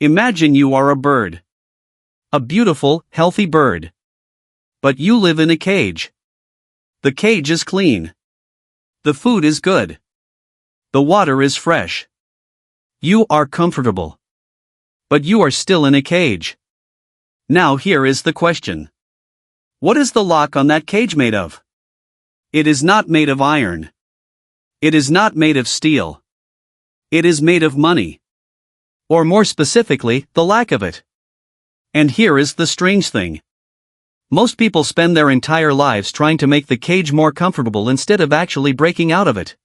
Imagine you are a bird. A beautiful, healthy bird. But you live in a cage. The cage is clean. The food is good. The water is fresh. You are comfortable. But you are still in a cage. Now here is the question. What is the lock on that cage made of? It is not made of iron. It is not made of steel. It is made of money. Or more specifically, the lack of it. And here is the strange thing. Most people spend their entire lives trying to make the cage more comfortable instead of actually breaking out of it.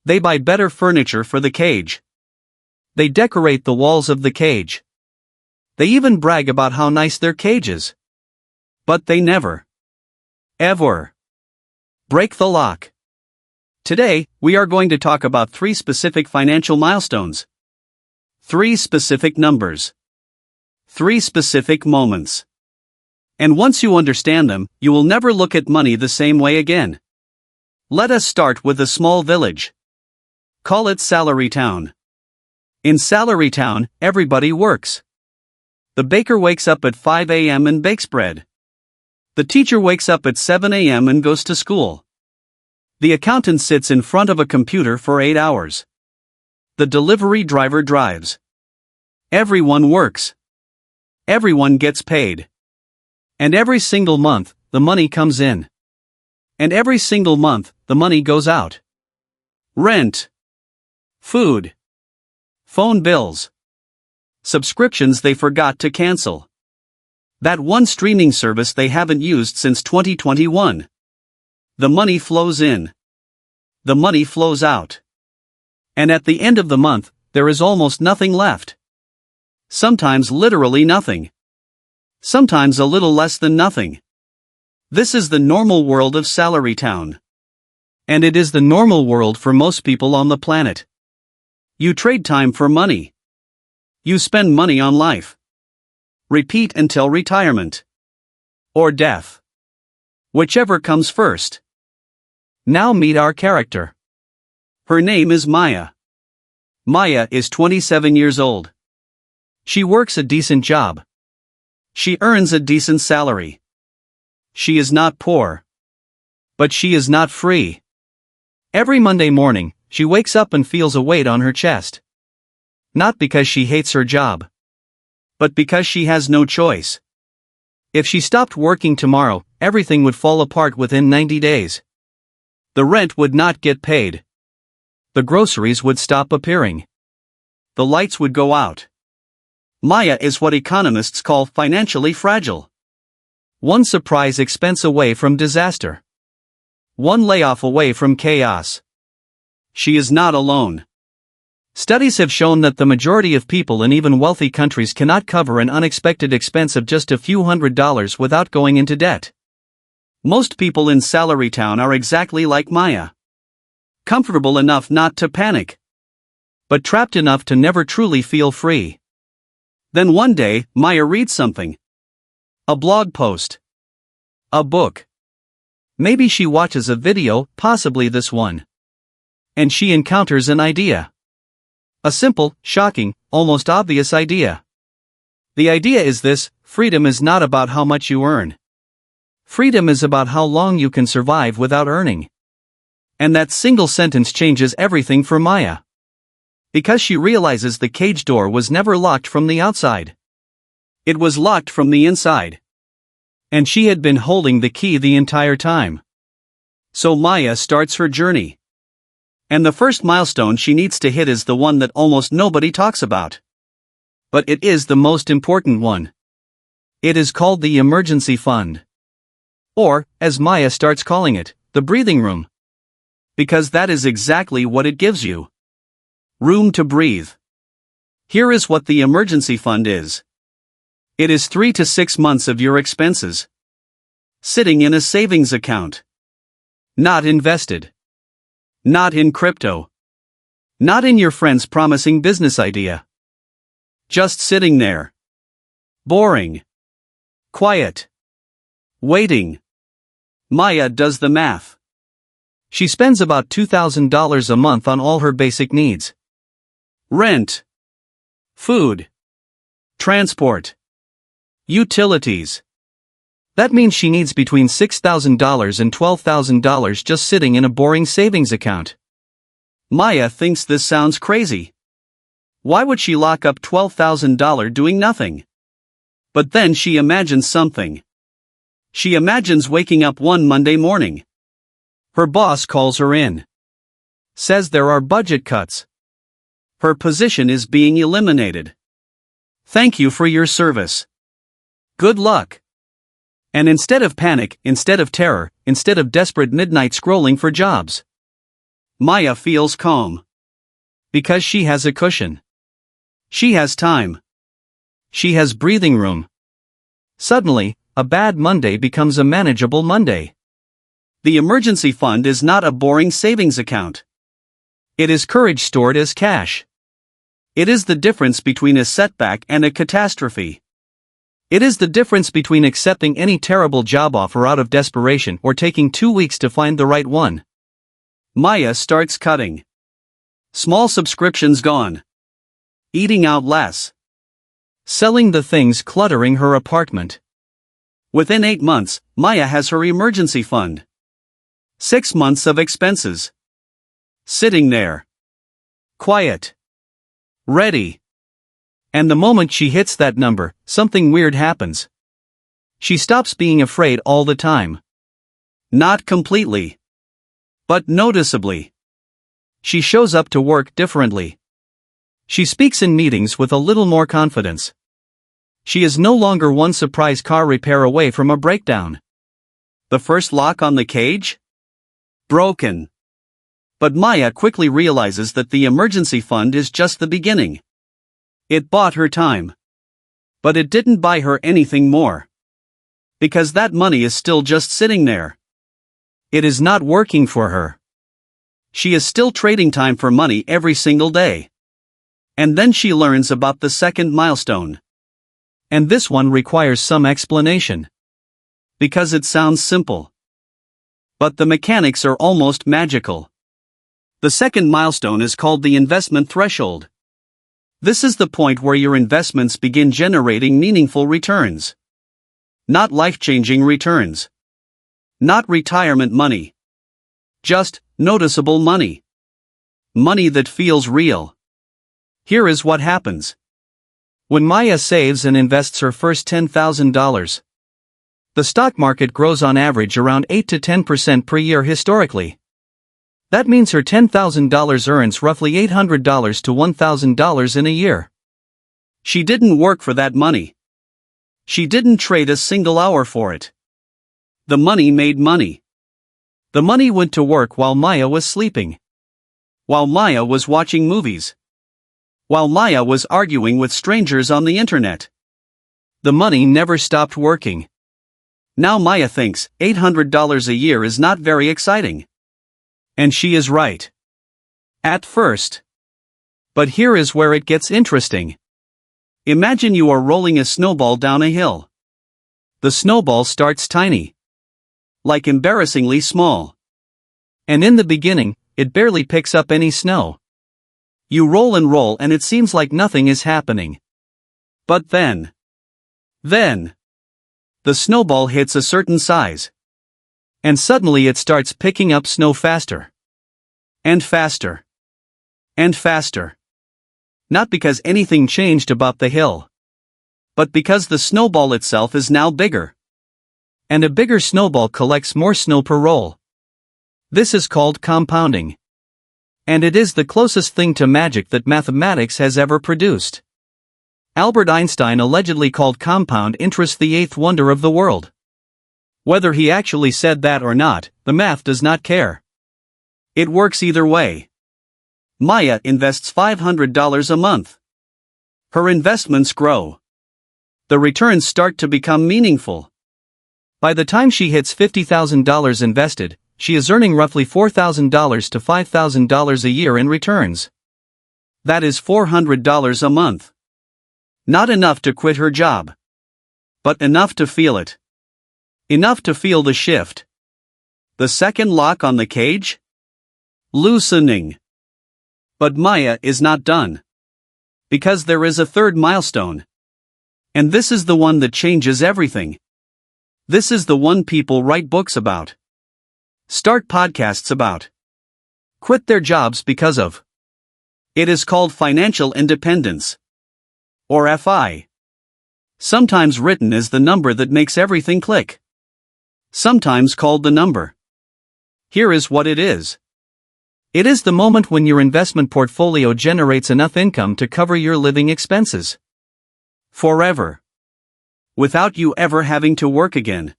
They buy better furniture for the cage. They decorate the walls of the cage. They even brag about how nice their cage is. But they never, ever, break the lock. Today, we are going to talk about 3 specific financial milestones. 3 specific numbers. 3 specific moments. And once you understand them, you will never look at money the same way again. Let us start with a small village. Call it Salarytown. In Salarytown, everybody works. The baker wakes up at 5 a.m. and bakes bread. The teacher wakes up at 7 a.m. and goes to school. The accountant sits in front of a computer for 8 hours. The delivery driver drives. Everyone works. Everyone gets paid. And every single month, the money comes in. And every single month, the money goes out. Rent. Food. Phone bills. Subscriptions they forgot to cancel. That one streaming service they haven't used since 2021. The money flows in. The money flows out. And at the end of the month, there is almost nothing left. Sometimes literally nothing. Sometimes a little less than nothing. This is the normal world of Salarytown. And it is the normal world for most people on the planet. You trade time for money. You spend money on life. Repeat until retirement. Or death. Whichever comes first. Now meet our character. Her name is Maya. Maya is 27 years old. She works a decent job. She earns a decent salary. She is not poor. But she is not free. Every Monday morning, she wakes up and feels a weight on her chest. Not because she hates her job. But because she has no choice. If she stopped working tomorrow, everything would fall apart within 90 days. The rent would not get paid. The groceries would stop appearing. The lights would go out. Maya is what economists call financially fragile. One surprise expense away from disaster. One layoff away from chaos. She is not alone. Studies have shown that the majority of people in even wealthy countries cannot cover an unexpected expense of just a few $100s without going into debt. Most people in Salarytown are exactly like Maya. Comfortable enough not to panic. But trapped enough to never truly feel free. Then one day, Maya reads something. A blog post. A book. Maybe she watches a video, possibly this one. And she encounters an idea. A simple, shocking, almost obvious idea. The idea is this: freedom is not about how much you earn. Freedom is about how long you can survive without earning. And that single sentence changes everything for Maya. Because she realizes the cage door was never locked from the outside. It was locked from the inside. And she had been holding the key the entire time. So Maya starts her journey. And the first milestone she needs to hit is the one that almost nobody talks about. But it is the most important one. It is called the emergency fund. Or, as Maya starts calling it, the breathing room. Because that is exactly what it gives you. Room to breathe. Here is what the emergency fund is. It is 3 to 6 months of your expenses. Sitting in a savings account. Not invested. Not in crypto. Not in your friend's promising business idea. Just sitting there. Boring. Quiet. Waiting. Maya does the math. She spends about $2,000 a month on all her basic needs. Rent. Food. Transport. Utilities. That means she needs between $6,000 and $12,000 just sitting in a boring savings account. Maya thinks this sounds crazy. Why would she lock up $12,000 doing nothing? But then she imagines something. She imagines waking up one Monday morning. Her boss calls her in. Says there are budget cuts. Her position is being eliminated. Thank you for your service. Good luck. And instead of panic, instead of terror, instead of desperate midnight scrolling for jobs, Maya feels calm. Because she has a cushion. She has time. She has breathing room. Suddenly, a bad Monday becomes a manageable Monday. The emergency fund is not a boring savings account. It is courage stored as cash. It is the difference between a setback and a catastrophe. It is the difference between accepting any terrible job offer out of desperation or taking 2 weeks to find the right one. Maya starts cutting. Small subscriptions gone. Eating out less. Selling the things cluttering her apartment. Within 8 months, Maya has her emergency fund. 6 months of expenses. Sitting there. Quiet. Ready. And the moment she hits that number, something weird happens. She stops being afraid all the time. Not completely. But noticeably. She shows up to work differently. She speaks in meetings with a little more confidence. She is no longer one surprise car repair away from a breakdown. The first lock on the cage? Broken. But Maya quickly realizes that the emergency fund is just the beginning. It bought her time. But it didn't buy her anything more. Because that money is still just sitting there. It is not working for her. She is still trading time for money every single day. And then she learns about the second milestone. And this one requires some explanation. Because it sounds simple. But the mechanics are almost magical. The second milestone is called the investment threshold. This is the point where your investments begin generating meaningful returns. Not life-changing returns. Not retirement money. Just noticeable money. Money that feels real. Here is what happens. When Maya saves and invests her first $10,000, the stock market grows on average around 8 to 10% per year historically. That means her $10,000 earns roughly $800 to $1,000 in a year. She didn't work for that money. She didn't trade a single hour for it. The money made money. The money went to work while Maya was sleeping. While Maya was watching movies. While Maya was arguing with strangers on the internet. The money never stopped working. Now Maya thinks $800 a year is not very exciting. And she is right. At first. But here is where it gets interesting. Imagine you are rolling a snowball down a hill. The snowball starts tiny. Like embarrassingly small. And in the beginning, it barely picks up any snow. You roll and it seems like nothing is happening. But then, the snowball hits a certain size. And suddenly it starts picking up snow faster. And faster. And faster. Not because anything changed about the hill. But because the snowball itself is now bigger. And a bigger snowball collects more snow per roll. This is called compounding. And it is the closest thing to magic that mathematics has ever produced. Albert Einstein allegedly called compound interest the eighth wonder of the world. Whether he actually said that or not, the math does not care. It works either way. Maya invests $500 a month. Her investments grow. The returns start to become meaningful. By the time she hits $50,000 invested, she is earning roughly $4,000 to $5,000 a year in returns. That is $400 a month. Not enough to quit her job. But enough to feel it. Enough to feel the shift. The second lock on the cage? Loosening. But Maya is not done. Because there is a third milestone. And this is the one that changes everything. This is the one people write books about, start podcasts about, quit their jobs because of. It is called financial independence. Or FI. Sometimes written as the number that makes everything click. Sometimes called the number. Here is what it is. It is the moment when your investment portfolio generates enough income to cover your living expenses. Forever. Without you ever having to work again.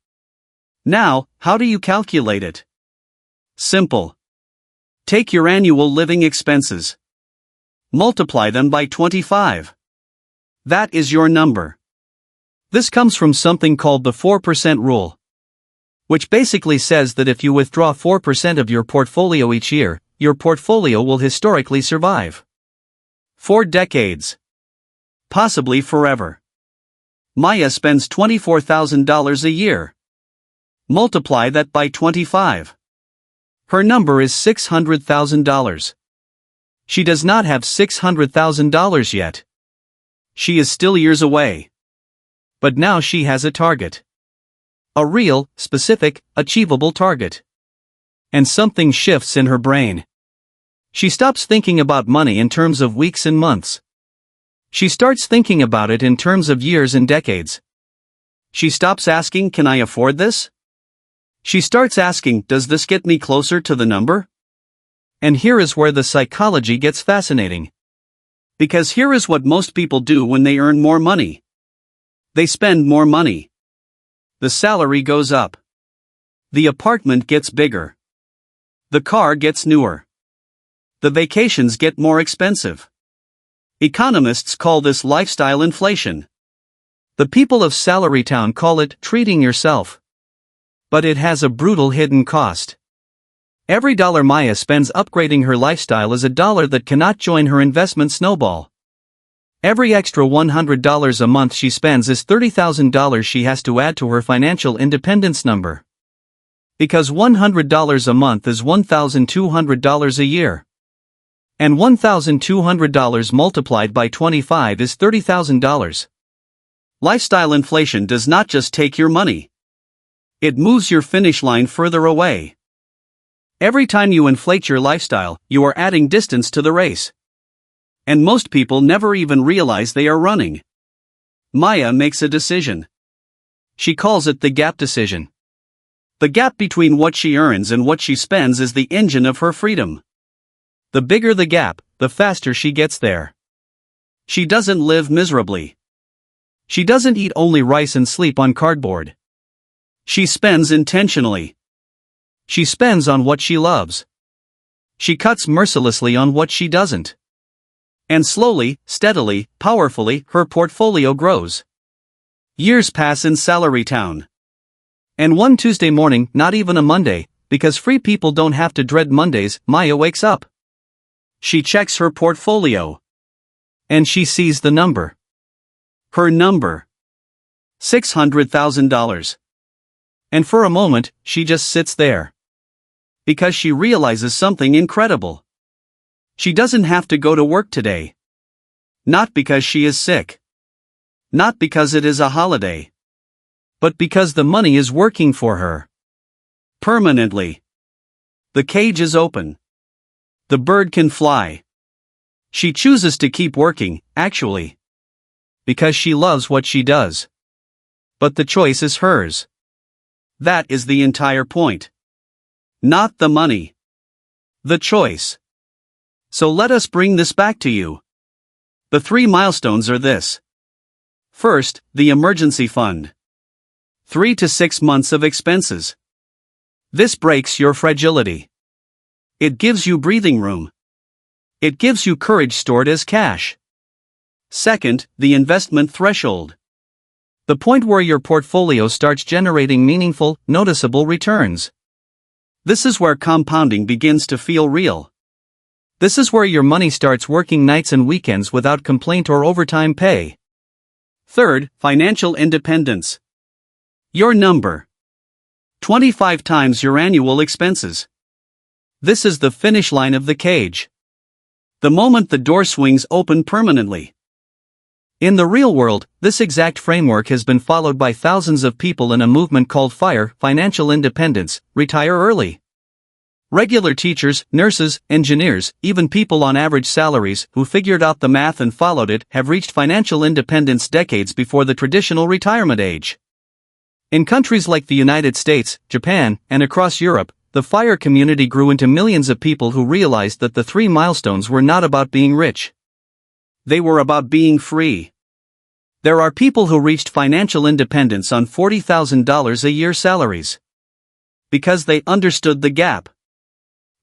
Now, how do you calculate it? Simple. Take your annual living expenses. Multiply them by 25. That is your number. This comes from something called the 4% rule, which basically says that if you withdraw 4% of your portfolio each year, your portfolio will historically survive. 4 decades. Possibly forever. Maya spends $24,000 a year. Multiply that by 25. Her number is $600,000. She does not have $600,000 yet. She is still years away. But now she has a target. A real, specific, achievable target. And something shifts in her brain. She stops thinking about money in terms of weeks and months. She starts thinking about it in terms of years and decades. She stops asking, can I afford this? She starts asking, does this get me closer to the number? And here is where the psychology gets fascinating. Because here is what most people do when they earn more money. They spend more money. The salary goes up. The apartment gets bigger. The car gets newer. The vacations get more expensive. Economists call this lifestyle inflation. The people of Salarytown call it treating yourself. But it has a brutal hidden cost. Every dollar Maya spends upgrading her lifestyle is a dollar that cannot join her investment snowball. Every extra $100 a month she spends is $30,000 she has to add to her financial independence number. Because $100 a month is $1,200 a year. And $1,200 multiplied by 25 is $30,000. Lifestyle inflation does not just take your money. It moves your finish line further away. Every time you inflate your lifestyle, you are adding distance to the race. And most people never even realize they are running. Maya makes a decision. She calls it the gap decision. The gap between what she earns and what she spends is the engine of her freedom. The bigger the gap, the faster she gets there. She doesn't live miserably. She doesn't eat only rice and sleep on cardboard. She spends intentionally. She spends on what she loves. She cuts mercilessly on what she doesn't. And slowly, steadily, powerfully, her portfolio grows. Years pass in Salarytown. And one Tuesday morning, not even a Monday, because free people don't have to dread Mondays, Maya wakes up. She checks her portfolio. And she sees the number. Her number. $600,000. And for a moment, she just sits there. Because she realizes something incredible. She doesn't have to go to work today. Not because she is sick. Not because it is a holiday. But because the money is working for her. Permanently. The cage is open. The bird can fly. She chooses to keep working, actually. Because she loves what she does. But the choice is hers. That is the entire point. Not the money. The choice. So let us bring this back to you. The 3 milestones are this. First, the emergency fund. 3 to 6 months of expenses. This breaks your fragility. It gives you breathing room. It gives you courage stored as cash. Second, the investment threshold. The point where your portfolio starts generating meaningful, noticeable returns. This is where compounding begins to feel real. This is where your money starts working nights and weekends without complaint or overtime pay. Third, financial independence. Your number. 25 times your annual expenses. This is the finish line of the cage. The moment the door swings open permanently. In the real world, this exact framework has been followed by thousands of people in a movement called FIRE, Financial Independence, Retire Early. Regular teachers, nurses, engineers, even people on average salaries who figured out the math and followed it have reached financial independence decades before the traditional retirement age. In countries like the United States, Japan, and across Europe, the FIRE community grew into millions of people who realized that the 3 milestones were not about being rich. They were about being free. There are people who reached financial independence on $40,000 a year salaries. Because they understood the gap.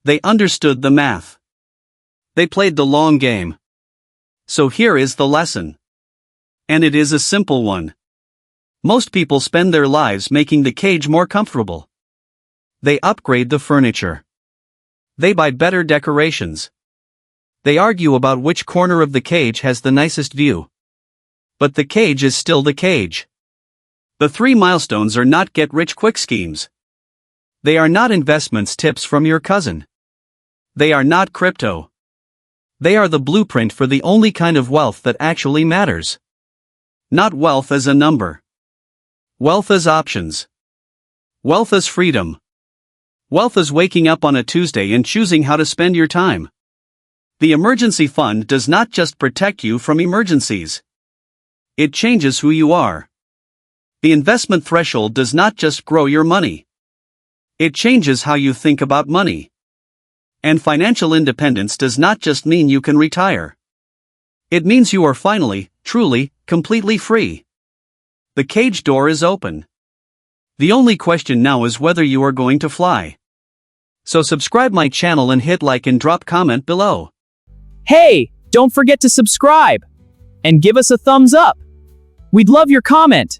They understood the math. They played the long game. So here is the lesson. And it is a simple one. Most people spend their lives making the cage more comfortable. They upgrade the furniture. They buy better decorations. They argue about which corner of the cage has the nicest view. But the cage is still the cage. The 3 milestones are not get-rich-quick schemes. They are not investments tips from your cousin. They are not crypto. They are the blueprint for the only kind of wealth that actually matters. Not wealth as a number. Wealth as options. Wealth as freedom. Wealth is waking up on a Tuesday and choosing how to spend your time. The emergency fund does not just protect you from emergencies. It changes who you are. The investment threshold does not just grow your money. It changes how you think about money. And financial independence does not just mean you can retire. It means you are finally, truly, completely free. The cage door is open. The only question now is whether you are going to fly. So subscribe my channel and hit like and drop comment below. Hey, don't forget to subscribe and give us a thumbs up. We'd love your comment.